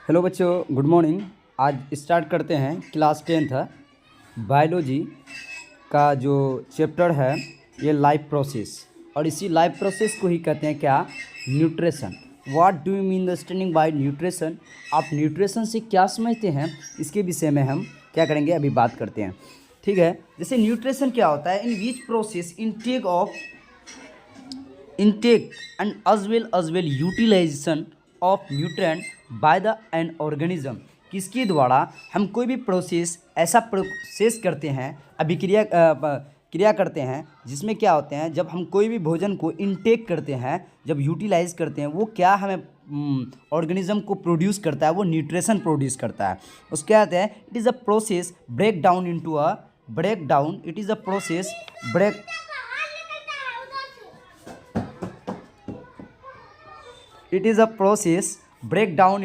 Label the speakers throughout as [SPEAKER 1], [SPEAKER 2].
[SPEAKER 1] Hello बच्चों, good morning. आज start करते हैं क्लास 10th बायोलॉजी का जो चैप्टर है ये लाइफ प्रोसेस। और इसी लाइफ प्रोसेस को ही कहते हैं क्या, nutrition. What do you mean understanding by nutrition. आप न्यूट्रिशन से क्या समझते हैं, इसके विषय में हम क्या करेंगे, अभी बात करते हैं। ठीक है, जैसे न्यूट्रिशन क्या होता है, in which process intake and as well utilization of nutrient by the an organism। किसके द्वारा हम कोई भी प्रोसेस ऐसा प्रोसेस करते हैं, क्रिया करते हैं जिसमें क्या होते हैं, जब हम कोई भी भोजन को इनटेक करते हैं, जब यूटिलाइज करते हैं, वो क्या हमें ऑर्गेनिज्म को प्रोड्यूस करता है, वो न्यूट्रिशन प्रोड्यूस करता है। उसके कहते हैं it is a process break down it is a process break It is a process breakdown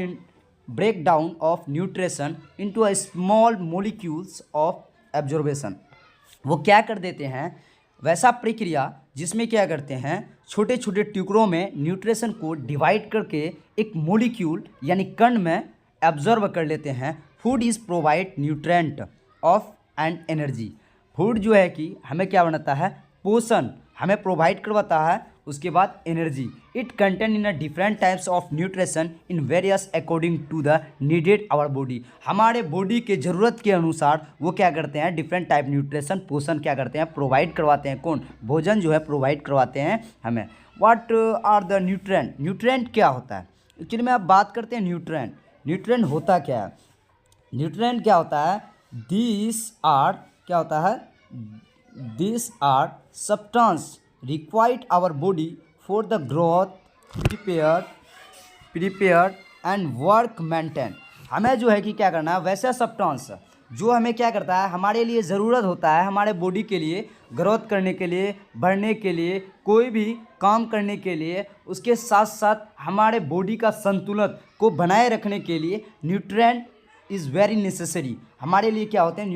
[SPEAKER 1] of nutrition into a small molecules of absorption। वो क्या कर देते हैं, वैसा प्रक्रिया जिसमें क्या करते हैं, छोटे छोटे टुकड़ों में न्यूट्रिशन को डिवाइड करके एक मोलिक्यूल यानी कण में एब्जॉर्ब कर लेते हैं। Food is provide nutrient of and energy. Food जो है कि हमें क्या बनाता है, पोषण हमें प्रोवाइड करवाता है, उसके बाद energy. It contain in a different types of nutrition in various according to the needed our body. हमारे बॉडी के ज़रूरत के अनुसार वो क्या करते हैं, डिफरेंट टाइप न्यूट्रिशन पोषण क्या करते हैं, प्रोवाइड करवाते हैं। कौन, भोजन जो है प्रोवाइड करवाते हैं हमें। What are the nutrient. Nutrient क्या होता है, एक्चुअली में आप बात करते हैं न्यूट्रेंट होता क्या है। न्यूट्रेंट क्या होता है, this are substance required our body for the growth, prepare and work maintain। हमें जो है कि क्या करना है, वैसा सब्सटेंस जो हमें क्या करता है, हमारे लिए ज़रूरत होता है, हमारे बॉडी के लिए ग्रोथ करने के लिए, बढ़ने के लिए, कोई भी काम करने के लिए, उसके साथ साथ हमारे बॉडी का संतुलन को बनाए रखने के लिए न्यूट्रिएंट इज़ वेरी नेसेसरी। हमारे लिए क्या होते हैं,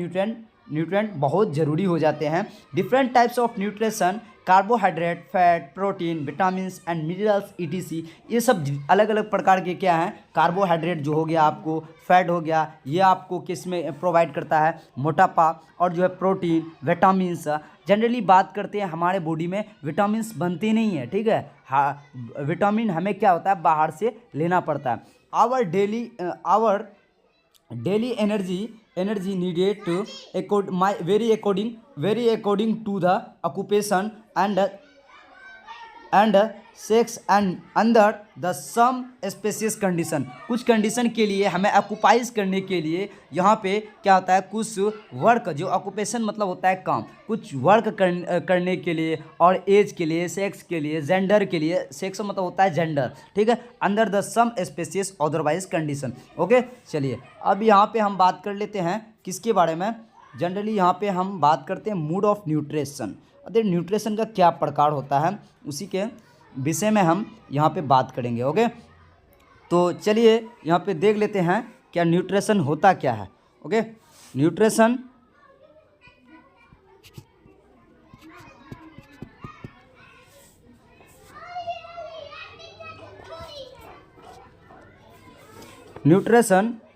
[SPEAKER 1] न्यूट्रिएंट बहुत ज़रूरी हो जाते हैं। Different types of nutrition, carbohydrate, fat, protein, vitamins and minerals etc. ये सब अलग अलग प्रकार के क्या हैं, कार्बोहाइड्रेट जो हो गया आपको, फैट हो गया, ये आपको किस में प्रोवाइड करता है, मोटापा। और जो है प्रोटीन, विटामिन्स। जनरली बात करते हैं हमारे बॉडी में विटामिन्स बनते नहीं हैं, ठीक है। हाँ, विटामिन हमें क्या होता है, बाहर से लेना पड़ता है। Our daily energy needed to very according to the occupation and sex and under the some species condition। कुछ कंडीशन के लिए हमें ऑक्यूपाइज करने के लिए यहाँ पे क्या होता है, कुछ वर्क, जो ऑक्यूपेशन मतलब होता है काम, कुछ वर्क करने के लिए, और एज के लिए, सेक्स के लिए, जेंडर के लिए, सेक्स मतलब होता है जेंडर, ठीक है, under the some species otherwise condition. Okay, चलिए अब यहाँ पे हम बात कर लेते हैं किसके बारे में। जनरली यहाँ पे हम बात करते हैं मूड ऑफ न्यूट्रिशन। अरे न्यूट्रिशन का क्या प्रकार होता है, उसी के विषय में हम यहाँ पे बात करेंगे। ओके, तो चलिए यहाँ पे देख लेते हैं क्या न्यूट्रिशन होता क्या है। ओके, न्यूट्रिशन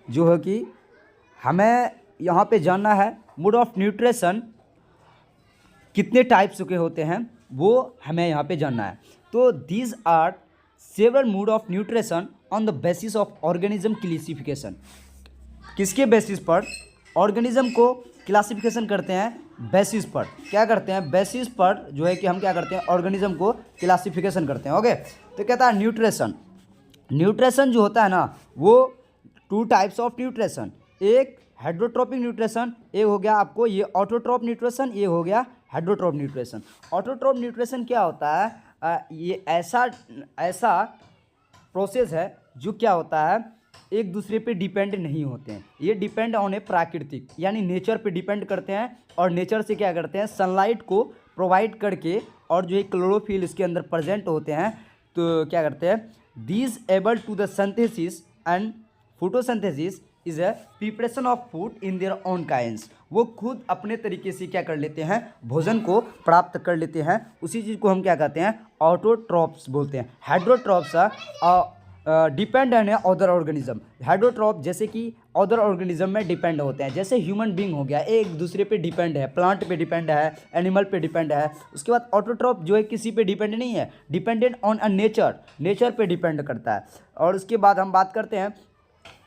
[SPEAKER 1] जो है कि हमें यहाँ पे जानना है, मूड ऑफ न्यूट्रिशन कितने टाइप्स के होते हैं वो हमें यहाँ पे जानना है। तो these are several mode of nutrition on the basis of organism classification. किसके बेसिस पर ऑर्गेनिज्म को क्लासिफिकेशन करते हैं, बेसिस पर क्या करते हैं, बेसिस पर जो है कि हम क्या करते हैं, ऑर्गेनिज्म को क्लासिफिकेशन करते हैं। ओके, तो कहता है न्यूट्रिशन जो होता है ना, वो टू टाइप्स ऑफ न्यूट्रिशन, एक हाइड्रोट्रोपिक न्यूट्रिशन, एक हो गया आपको ये ऑटोट्रोप न्यूट्रिशन, ये हो गया हाइड्रोट्रोप न्यूट्रिशन। ऑटोट्रोप न्यूट्रिशन क्या होता है, ये ऐसा प्रोसेस है जो क्या होता है, एक दूसरे पे डिपेंड नहीं होते हैं। ये डिपेंड ऑन ए प्राकृतिक यानी नेचर पे डिपेंड करते हैं, और नेचर से क्या करते हैं, सनलाइट को प्रोवाइड करके, और जो एक क्लोरोफिल इसके अंदर प्रेजेंट होते हैं, तो क्या करते हैं, these able to the synthesis and photosynthesis is a preparation of food in their own kinds. वो खुद अपने तरीके से क्या कर लेते हैं, भोजन को प्राप्त कर लेते हैं। उसी चीज़ को हम क्या कहते हैं, ऑटोट्रॉप्स बोलते हैं। हाइड्रोट्रॉप्स डिपेंड है अदर ऑर्गेनिज्म। हेटरोट्रॉफ जैसे कि अदर ऑर्गेनिज्म में डिपेंड होते हैं, जैसे ह्यूमन बींग हो गया, एक दूसरे पे डिपेंड है, प्लांट पे डिपेंड है, एनिमल पे डिपेंड है। उसके बाद ऑटोट्रॉफ जो है किसी पे डिपेंड नहीं है, dependent on a nature, nature पे डिपेंड करता है। और उसके बाद हम बात करते हैं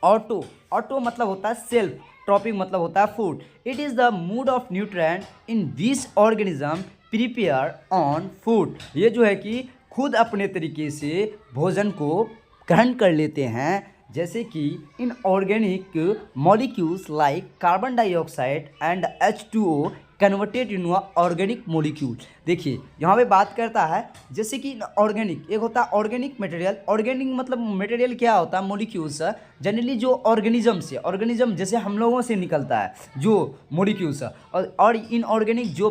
[SPEAKER 1] ऑटो। ऑटो मतलब होता है सेल्फ, ट्रॉपिक मतलब होता है food. It is the mood off nutrient in this organism prepare on food. ये जो है कि खुद अपने तरीके से भोजन को ग्रहण कर लेते हैं, जैसे कि in organic molecules like carbon dioxide and H2O converted in organic molecule. देखिए यहाँ पे बात करता है जैसे कि ऑर्गेनिक, एक होता है ऑर्गेनिक मटेरियल। ऑर्गेनिक मतलब मटेरियल क्या होता है, मॉलिक्यूल्स जनरली जो ऑर्गेनिज्म से, ऑर्गेनिज्म जैसे हम लोगों से निकलता है जो मॉलिक्यूल्स, और इनऑर्गेनिक जो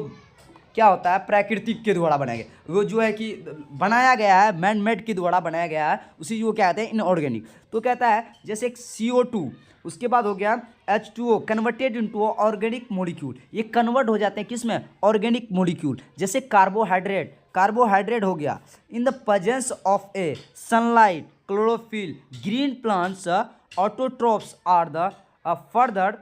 [SPEAKER 1] क्या होता है प्राकृतिक के द्वारा बनाया गया, वो जो है कि बनाया गया है, मैन मेड के द्वारा बनाया गया है, उसी को क्या कहते हैं इनऑर्गेनिक। तो कहता है जैसे एक CO2, उसके बाद हो गया H2O converted into organic molecule. ये कन्वर्ट हो जाते हैं किस में, ऑर्गेनिक मॉलिक्यूल। जैसे कार्बोहाइड्रेट, कार्बोहाइड्रेट हो गया in the presence of a sunlight, chlorophyll, green plants, autotrophs are the further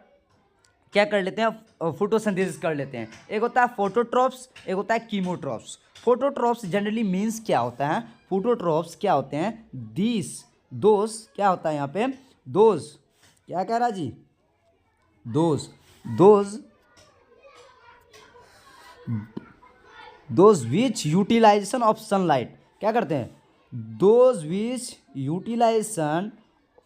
[SPEAKER 1] क्या कर लेते हैं, फोटोसिंथेसिस कर लेते हैं। एक होता है फोटोट्रॉप्स, एक होता है कीमोट्रॉप्स। फोटोट्रॉप्स जनरली मीन्स क्या होता है, फोटोट्रॉप्स क्या होते हैं, दिस दोज क्या होता है यहाँ पे, दोज क्या कह रहा जी, those which utilization of sunlight, क्या करते हैं, those which utilization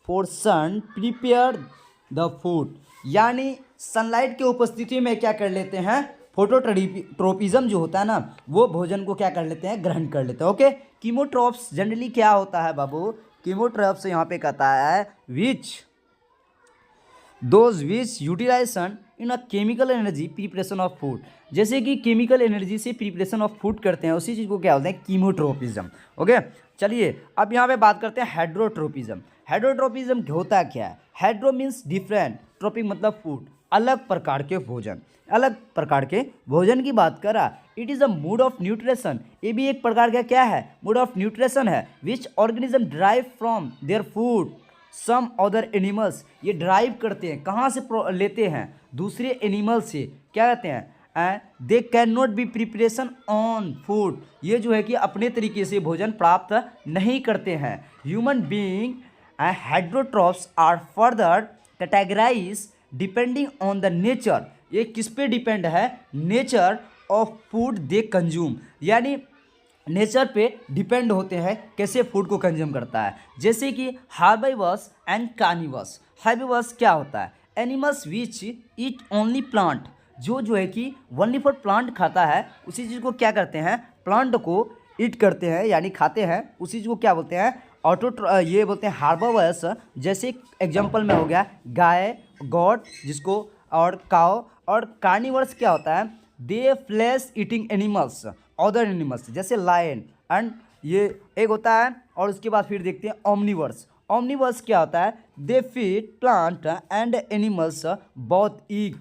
[SPEAKER 1] for sun prepare the food. यानी सनलाइट की उपस्थिति में क्या कर लेते हैं, फोटोट्रोपिज्म जो होता है ना, वो भोजन को क्या कर लेते हैं, ग्रहण कर लेते हैं। ओके, कीमोट्रॉप्स जनरली क्या होता है बाबू, कीमोट्रॉप्स यहाँ पे कहता है which those which utilization in a chemical energy preparation of food. जैसे कि केमिकल एनर्जी से प्रिपरेशन ऑफ फूड करते हैं, उसी चीज़ को क्या बोलते हैं, कीमोट्रोपिज्म। ओके, चलिए अब यहाँ पे बात करते हैं हेड्रोट्रोपिज्म। हेड्रोट्रोपिज्म होता क्या है, हेड्रो मीन्स डिफरेंट, ट्रोपिक मतलब फूड, अलग प्रकार के भोजन, अलग प्रकार के भोजन की बात करा। It is a mood of nutrition, ये भी एक प्रकार का क्या है, मूड ऑफ न्यूट्रिशन है, which organism derive from their food some other animals. ये ड्राइव करते हैं, कहाँ से लेते हैं, दूसरे एनिमल से, क्या कहते हैं, they can not be preparation on food. ये जो है कि अपने तरीके से भोजन प्राप्त नहीं करते हैं। Human being heterotrophs are further categorise depending on the nature. ये किस पे डिपेंड है, nature of food they consume, यानी नेचर पे डिपेंड होते हैं कैसे फूड को कंज्यूम करता है। जैसे कि हार्बिवर्स एंड कार्निवर्स। हार्बिवर्स क्या होता है, animals which eat only plant, जो है कि ओनली फॉर प्लांट खाता है, उसी चीज़ को क्या करते हैं, प्लांट को ईट करते हैं यानी खाते हैं, उसी चीज़ को क्या बोलते हैं, ये बोलते हैं हार्बिवर्स। जैसे एग्जांपल में हो गया गाय, गॉड जिसको, और काव। और कार्निवर्स क्या होता है, दे flesh eating animals, other animals जैसे लायन एंड ये एक होता है। और उसके बाद फिर देखते हैं ओमनिवर्स। ओमनिवर्स क्या होता है, they feed plant and animals both egg,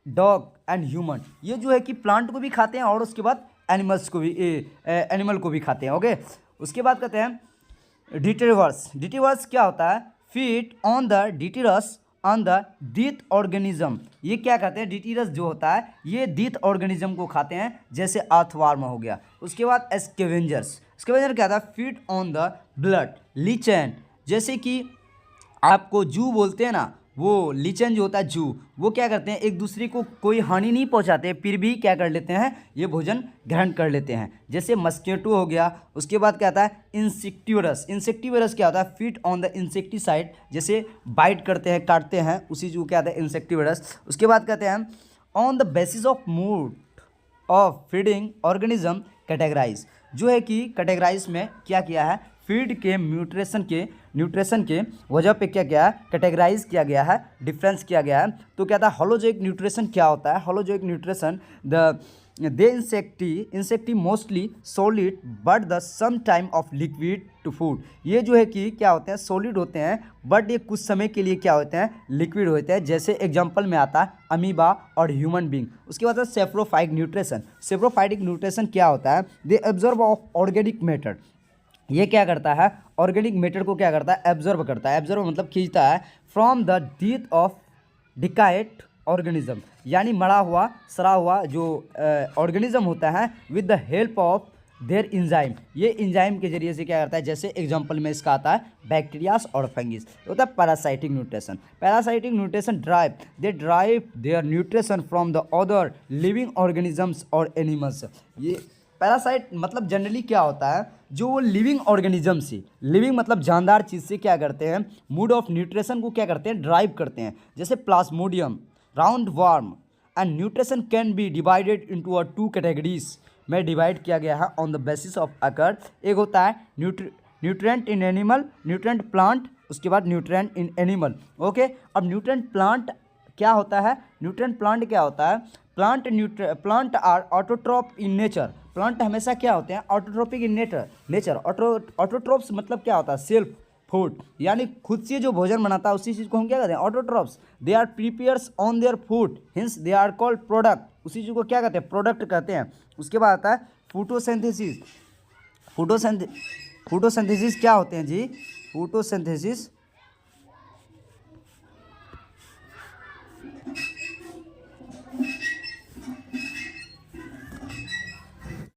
[SPEAKER 1] dog and human. ये जो है कि प्लांट को भी खाते हैं और उसके बाद एनिमल्स को भी, एनिमल को भी खाते हैं। ओके, उसके बाद कहते हैं डिटिवर्स। डिटिवर्स क्या होता है, feed on the detritus on the death organism. ये क्या कहते हैं, डिटिरस जो होता है ये डीथ ऑर्गेनिज्म को खाते हैं, जैसे अर्थवार्म हो गया। उसके बाद स्कैवेंजर्स। स्कैवेंजर क्या था, feed on the blood lichen. जैसे कि आपको जू बोलते हैं ना, वो लीचन जो होता है जू, वो क्या करते हैं, एक दूसरे को कोई हानि नहीं पहुंचाते, फिर भी क्या कर लेते हैं, ये भोजन ग्रहण कर लेते हैं। जैसे मस्किटो हो गया। उसके बाद क्या आता है, इंसेक्टिवरस। इंसेक्टिवरस क्या होता है, फीड ऑन द इंसेक्टिसाइड, जैसे बाइट करते हैं, काटते हैं, उसी जो क्या आता है इंसेक्टिवरस। उसके बाद कहते हैं on the basis of mode of feeding organism categorise. जो है कि कैटेगराइज में क्या किया है, फीड के न्यूट्रिशन के वजह पे क्या किया है, कैटेगराइज किया गया है, डिफरेंस किया गया है। तो क्या था, होलोजोइक न्यूट्रिशन क्या होता है, holozoic nutrition they ingest mostly solid but the some time of liquid to food. ये जो है कि क्या होते हैं, सॉलिड होते हैं बट ये कुछ समय के लिए क्या होते हैं, लिक्विड होते हैं। जैसे एग्जांपल में आता है अमीबा और ह्यूमन बींग। उसके बाद सेप्रोफाइटिक न्यूट्रिशन। सेप्रोफाइटिक न्यूट्रिशन क्या होता है, they absorb of organic matter. ये क्या करता है, ऑर्गेनिक मैटर को क्या करता है, एब्जॉर्ब करता है। एब्जॉर्ब मतलब खींचता है from the death of decayed organism, यानी मरा हुआ सड़ा हुआ जो ऑर्गेनिज्म होता है, with the help of their enzyme. ये इंजाइम के जरिए से क्या करता है, जैसे एग्जांपल में इसका आता है बैक्टीरियास और फंगिस, होता है parasitic nutrition. Parasitic nutrition they drive their nutrition from the other living organisms और एनिमल्स। ये पैरासाइट मतलब जनरली क्या होता है, जो वो लिविंग ऑर्गेनिज्म से, लिविंग मतलब जानदार चीज़ से क्या करते हैं, मूड ऑफ न्यूट्रिशन को क्या करते हैं, ड्राइव करते हैं। जैसे plasmodium, round worm and nutrition can be divided into a two categories में डिवाइड किया गया है on the basis of occur. एक होता है nutrient in animal, nutrient plant, उसके बाद न्यूट्रिएंट इन एनिमल। ओके, अब न्यूट्रिएंट प्लांट क्या होता है, न्यूट्रिएंट प्लांट क्या होता है, plant are autotroph in nature. Plant हमेशा क्या होते हैं, ऑटोट्रोपिक इन नेचर। ऑटोट्रोप्स मतलब क्या होता है, सेल्फ फूड, यानी खुद से जो भोजन बनाता है उसी चीज़ को हम क्या कहते हैं, autotrophs. They are prepares on their food, hence they are called product. उसी चीज़ को क्या कहते हैं, प्रोडक्ट कहते हैं। उसके बाद आता है फोटोसिंथेसिस। फोटोसिंथेसिस क्या होते हैं जी, फोटोसिंथेसिस